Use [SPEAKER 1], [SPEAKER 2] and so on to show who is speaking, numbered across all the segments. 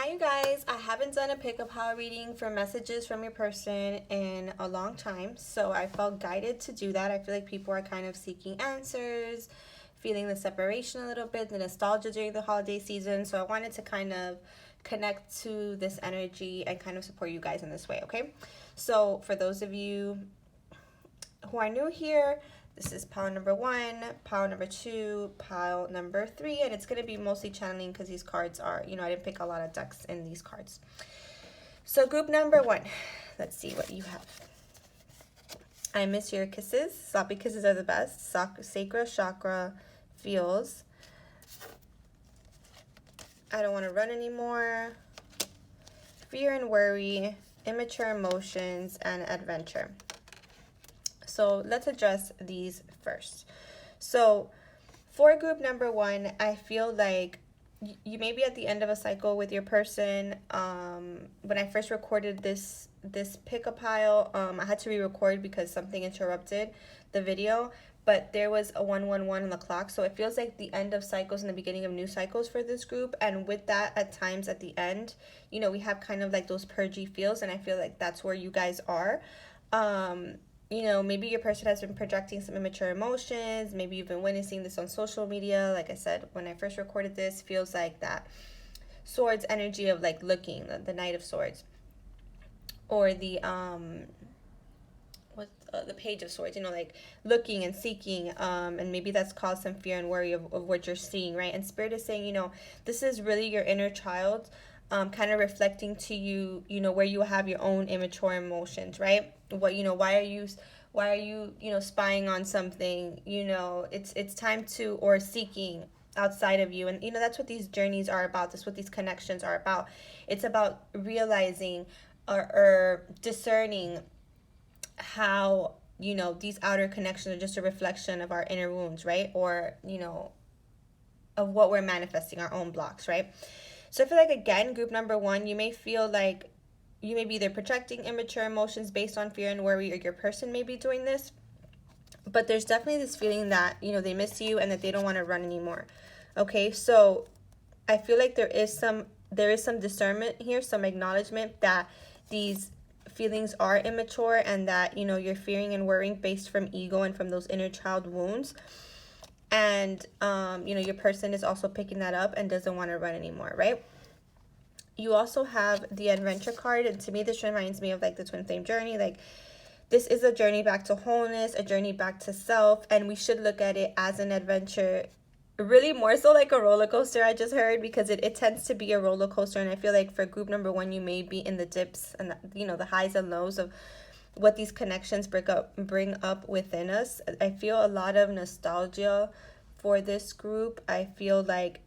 [SPEAKER 1] Hi you guys, I haven't done a pick-up power reading for messages from your person in a long time, so I felt guided to do that. I feel like people are kind of seeking answers, feeling the separation a little bit, the nostalgia during the holiday season, so I wanted to kind of connect to this energy and kind of support you guys in this way, okay? So for those of you who are new here, this is pile number 1, pile number 2, pile number 3, and it's going to be mostly channeling because these cards are, I didn't pick a lot of decks in these cards. So group number 1, let's see what you have. I miss your kisses. Sloppy kisses are the best. Sacral chakra feels. I don't want to run anymore. Fear and worry, immature emotions, and adventure. So let's address these first. So for group number 1, I feel like you may be at the end of a cycle with your person. When I first recorded this pick-up pile, I had to re-record because something interrupted the video. But there was a 111 on the clock, so it feels like the end of cycles and the beginning of new cycles for this group. And with that, at times at the end, we have kind of like those purgy feels, and I feel like that's where you guys are. Maybe your person has been projecting some immature emotions. Maybe you've been witnessing this on social media. Like I said, when I first recorded this, feels like that swords energy of like looking, the Knight of Swords, or the the Page of Swords, like looking and seeking, and maybe that's caused some fear and worry of what you're seeing, right? And Spirit is saying, this is really your inner child, kind of reflecting to you, where you have your own immature emotions, right? Why are you spying on something? It's time to, or seeking outside of you. And that's what these journeys are about. That's what these connections are about. It's about realizing or discerning how these outer connections are just a reflection of our inner wounds, right? Or of what we're manifesting, our own blocks, right? So I feel like, again, group number 1, you may feel like you may be either projecting immature emotions based on fear and worry, or your person may be doing this. But there's definitely this feeling that, they miss you and that they don't want to run anymore. Okay, so I feel like there is some discernment here, some acknowledgement that these feelings are immature, and that, you're fearing and worrying based from ego and from those inner child wounds. And, your person is also picking that up and doesn't want to run anymore, right? You also have the adventure card, and to me this reminds me of like the twin flame journey. Like, this is a journey back to wholeness, a journey back to self, and we should look at it as an adventure, really more so like a roller coaster. I just heard, because it tends to be a roller coaster, and I feel like for group number 1, you may be in the dips and the highs and lows of what these connections bring up within us. I feel a lot of nostalgia for this group. I feel like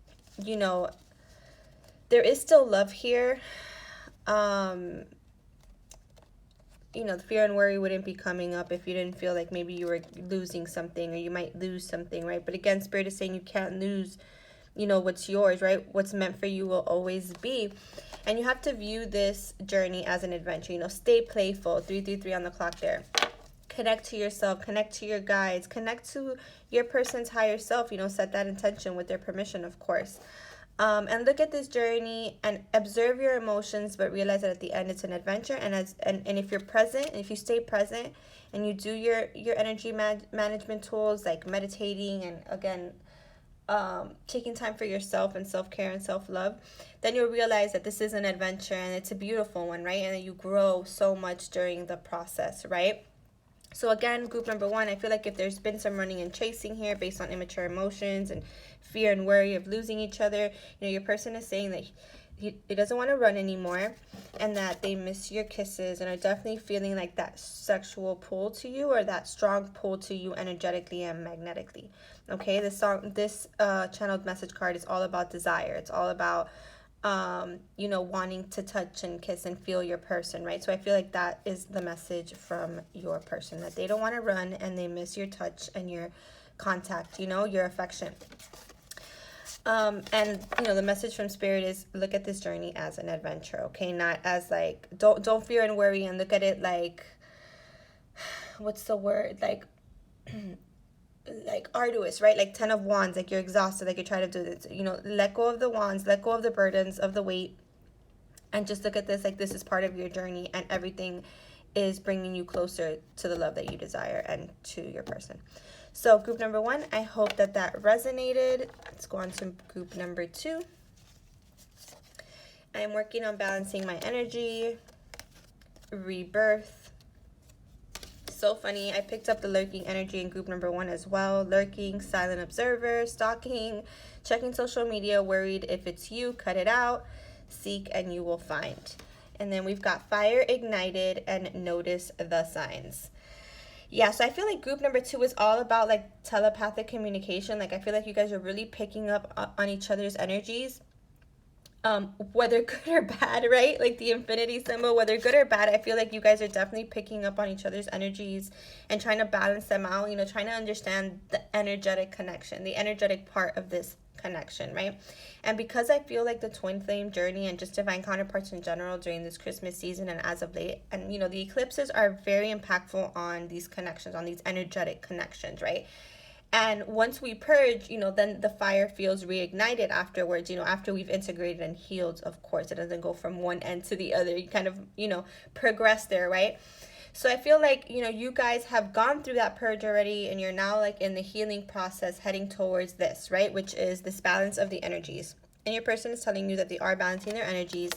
[SPEAKER 1] there is still love here. The fear and worry wouldn't be coming up if you didn't feel like maybe you were losing something, or you might lose something, right? But again, Spirit is saying you can't lose, what's yours, right? What's meant for you will always be. And you have to view this journey as an adventure. Stay playful. 333 on the clock there. Connect to yourself, connect to your guides, connect to your person's higher self. Set that intention with their permission, of course. And look at this journey and observe your emotions, but realize that at the end it's an adventure. And if you're present, and if you stay present and you do your energy management tools like meditating, and again, taking time for yourself and self-care and self-love, then you'll realize that this is an adventure, and it's a beautiful one, right? And that you grow so much during the process, right? So again, group number 1, I feel like if there's been some running and chasing here based on immature emotions and fear and worry of losing each other, your person is saying that he doesn't want to run anymore, and that they miss your kisses, and are definitely feeling like that sexual pull to you, or that strong pull to you energetically and magnetically. Okay, this channeled message card is all about desire. It's all about wanting to touch and kiss and feel your person, right? So I feel like that is the message from your person, that they don't want to run and they miss your touch and your contact, your affection. And the message from Spirit is, look at this journey as an adventure, okay? Not as like, don't fear and worry, and look at it like, what's the word? Like arduous, right? Like 10 of Wands, like you're exhausted, like you're trying to do this, let go of the wands, let go of the burdens, of the weight, And just look at this like this is part of your journey, and everything is bringing you closer to the love that you desire and to your person. So group number 1, I hope that that resonated. Let's go on to group number 2. I'm working on balancing my energy, rebirth. So funny, I picked up the lurking energy in group number 1 as well. Lurking, silent observer, stalking, checking social media, worried if it's you, cut it out, seek and you will find. And then we've got fire ignited and notice the signs. Yeah, so I feel like group number 2 is all about like telepathic communication. Like I feel like you guys are really picking up on each other's energies. Whether good or bad, right? Like the infinity symbol, whether good or bad, I feel like you guys are definitely picking up on each other's energies and trying to balance them out, you know, trying to understand the energetic connection, the energetic part of this connection, right? And because I feel like the twin flame journey and just divine counterparts in general during this Christmas season and as of late, and you know, the eclipses are very impactful on these connections, on these energetic connections, right? And once we purge, you know, then the fire feels reignited afterwards, you know, after we've integrated and healed. Of course, it doesn't go from one end to the other. You kind of, you know, progress there, right? So I feel like, you know, you guys have gone through that purge already, and you're now like in the healing process heading towards this, right? Which is this balance of the energies. And your person is telling you that they are balancing their energies.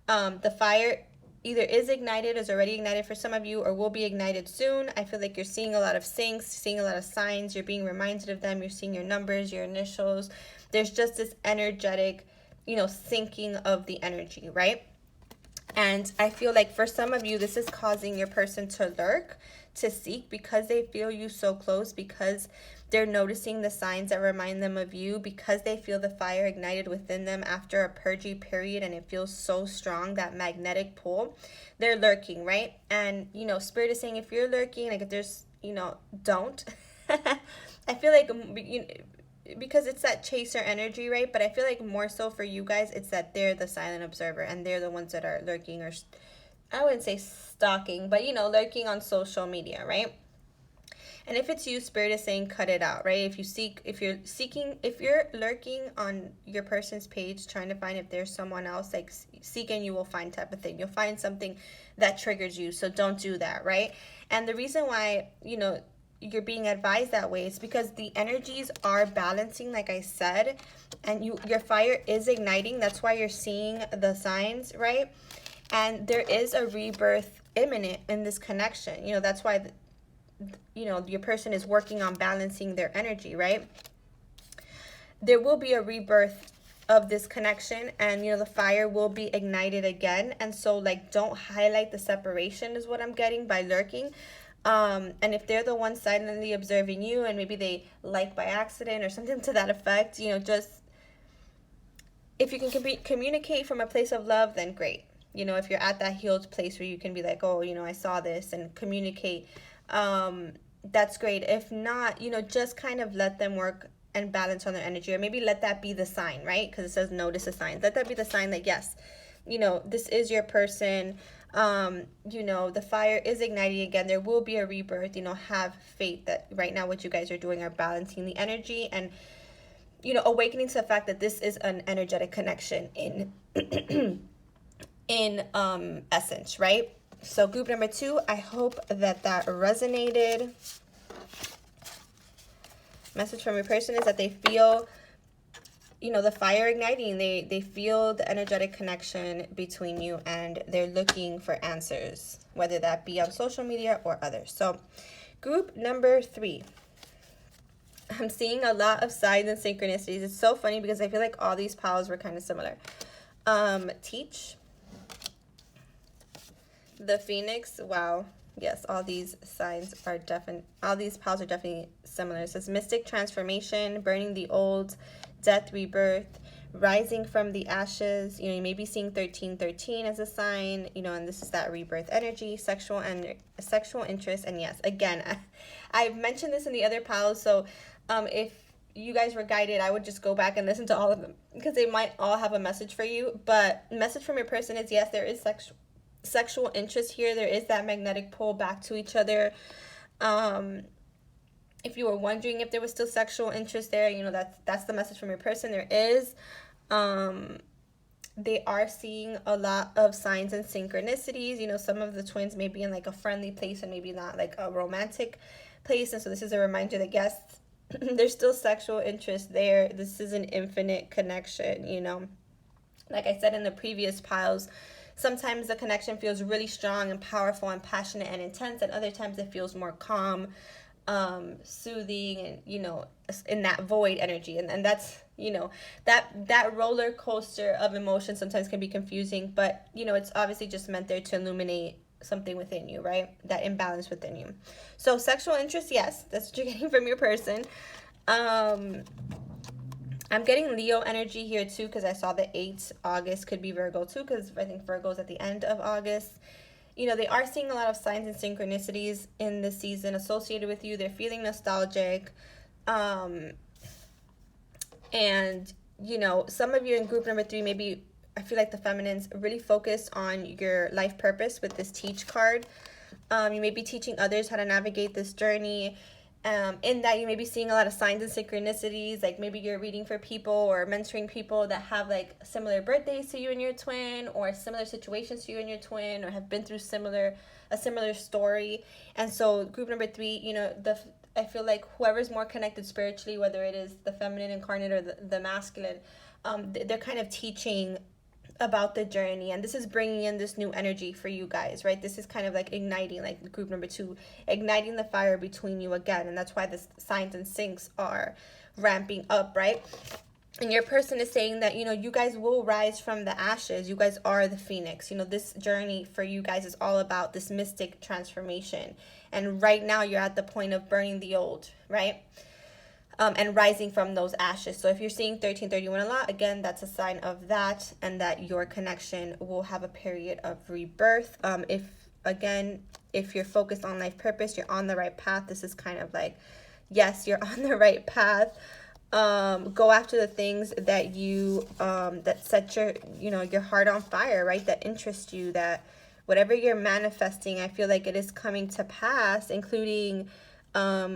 [SPEAKER 1] The fire either is ignited, is already ignited for some of you, or will be ignited soon. I feel like you're seeing a lot of syncs, seeing a lot of signs. You're being reminded of them. You're seeing your numbers, your initials. There's just this energetic, you know, syncing of the energy, right? And I feel like for some of you, this is causing your person to lurk, to seek, because they feel you so close, because they're noticing the signs that remind them of you, because they feel the fire ignited within them after a purgy period and it feels so strong, that magnetic pull. They're lurking, right? And, you know, Spirit is saying if you're lurking, like if there's, you know, don't. I feel like, you know, because it's that chaser energy, right? But I feel like more so for you guys, it's that they're the silent observer and they're the ones that are lurking, or I wouldn't say stalking, but, you know, lurking on social media, right? And if it's you, Spirit is saying cut it out, right? If you're lurking on your person's page trying to find if there's someone else, like seek and you will find type of thing. You'll find something that triggers you, so don't do that, right? And the reason why, you know, you're being advised that way is because the energies are balancing, like I said, and your fire is igniting. That's why you're seeing the signs, right? And there is a rebirth imminent in this connection. You know, that's why you know, your person is working on balancing their energy, right? There will be a rebirth of this connection, and, you know, the fire will be ignited again. And so, like, don't highlight the separation is what I'm getting by lurking. And if they're the one silently observing you, and maybe they like by accident or something to that effect, you know, just if you can communicate from a place of love, then great. You know, if you're at that healed place where you can be like, oh, you know, I saw this, and communicate, that's great. If not, you know, just kind of let them work and balance on their energy, or maybe let that be the sign, right? Because it says notice the signs. Let that be the sign that, yes, you know, this is your person. You know, the fire is igniting again. There will be a rebirth. You know, have faith that right now what you guys are doing are balancing the energy and, you know, awakening to the fact that this is an energetic connection in in essence, right? So group number 2, I hope that that resonated. Message from your person is that they feel, you know, the fire igniting. They feel the energetic connection between you, and they're looking for answers, whether that be on social media or others. So group number 3, I'm seeing a lot of signs and synchronicities. It's so funny because I feel like all these piles were kind of similar. Teach, the Phoenix, wow. Yes, all these signs are all these piles are definitely similar. It says mystic transformation, burning the old, death, rebirth, rising from the ashes. You know, you may be seeing 1313 as a sign, you know, and this is that rebirth energy, sexual interest. And yes, again, I've mentioned this in the other piles, so if you guys were guided, I would just go back and listen to all of them because they might all have a message for you. But message from your person is, yes, there is sexual interest here. There is that magnetic pull back to each other. If you were wondering if there was still sexual interest there, you know, that's the message from your person. There is. they are seeing a lot of signs and synchronicities. You know, some of the twins may be in like a friendly place and maybe not like a romantic place. And so this is a reminder that yes, there's still sexual interest there. This is an infinite connection, you know. Like I said in the previous piles, sometimes the connection feels really strong and powerful and passionate and intense, and other times it feels more calm, soothing, and, you know, in that void energy. And that's, you know, that roller coaster of emotion sometimes can be confusing, but, you know, it's obviously just meant there to illuminate something within you, right? That imbalance within you. So sexual interest, yes, that's what you're getting from your person. I'm getting Leo energy here too, because I saw the 8th August could be Virgo too, because I think Virgo's at the end of August. You know, they are seeing a lot of signs and synchronicities in this season associated with you. They're feeling nostalgic. And, you know, some of you in group number 3, maybe, I feel like the feminines really focus on your life purpose with this teach card. You may be teaching others how to navigate this journey. In that you may be seeing a lot of signs and synchronicities, like maybe you're reading for people or mentoring people that have like similar birthdays to you and your twin, or similar situations to you and your twin, or have been through a similar story. And so group number 3, you know, I feel like whoever's more connected spiritually, whether it is the feminine incarnate or the masculine, they're kind of teaching about the journey, and this is bringing in this new energy for you guys, right? This is kind of like igniting, like group number 2, igniting the fire between you again, and that's why the signs and syncs are ramping up, right? And your person is saying that, you know, you guys will rise from the ashes. You guys are the phoenix. You know, this journey for you guys is all about this mystic transformation, and right now you're at the point of burning the old, right? And rising from those ashes. So if you're seeing 1331 a lot, again, that's a sign of that, and that your connection will have a period of rebirth. If you're focused on life purpose, you're on the right path. This is kind of like, yes, you're on the right path. Go after the things that you, that set your heart on fire, right? That interest you, that whatever you're manifesting, I feel like it is coming to pass, including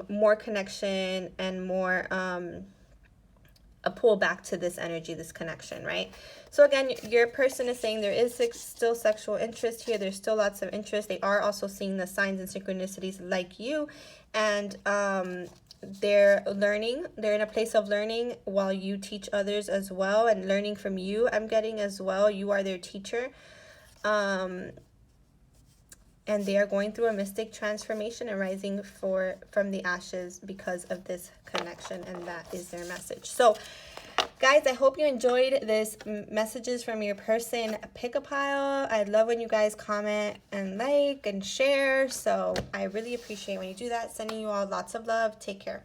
[SPEAKER 1] more connection and more a pull back to this energy, this connection, right? So again, your person is saying there is still sexual interest here. There's still lots of interest. They are also seeing the signs and synchronicities like you, and they're learning. They're in a place of learning while you teach others as well, and learning from you, I'm getting as well. You are their teacher. And they are going through a mystic transformation and rising from the ashes because of this connection, and that is their message. So, guys, I hope you enjoyed this messages from your person pick a pile. I love when you guys comment and like and share, so I really appreciate when you do that. Sending you all lots of love. Take care.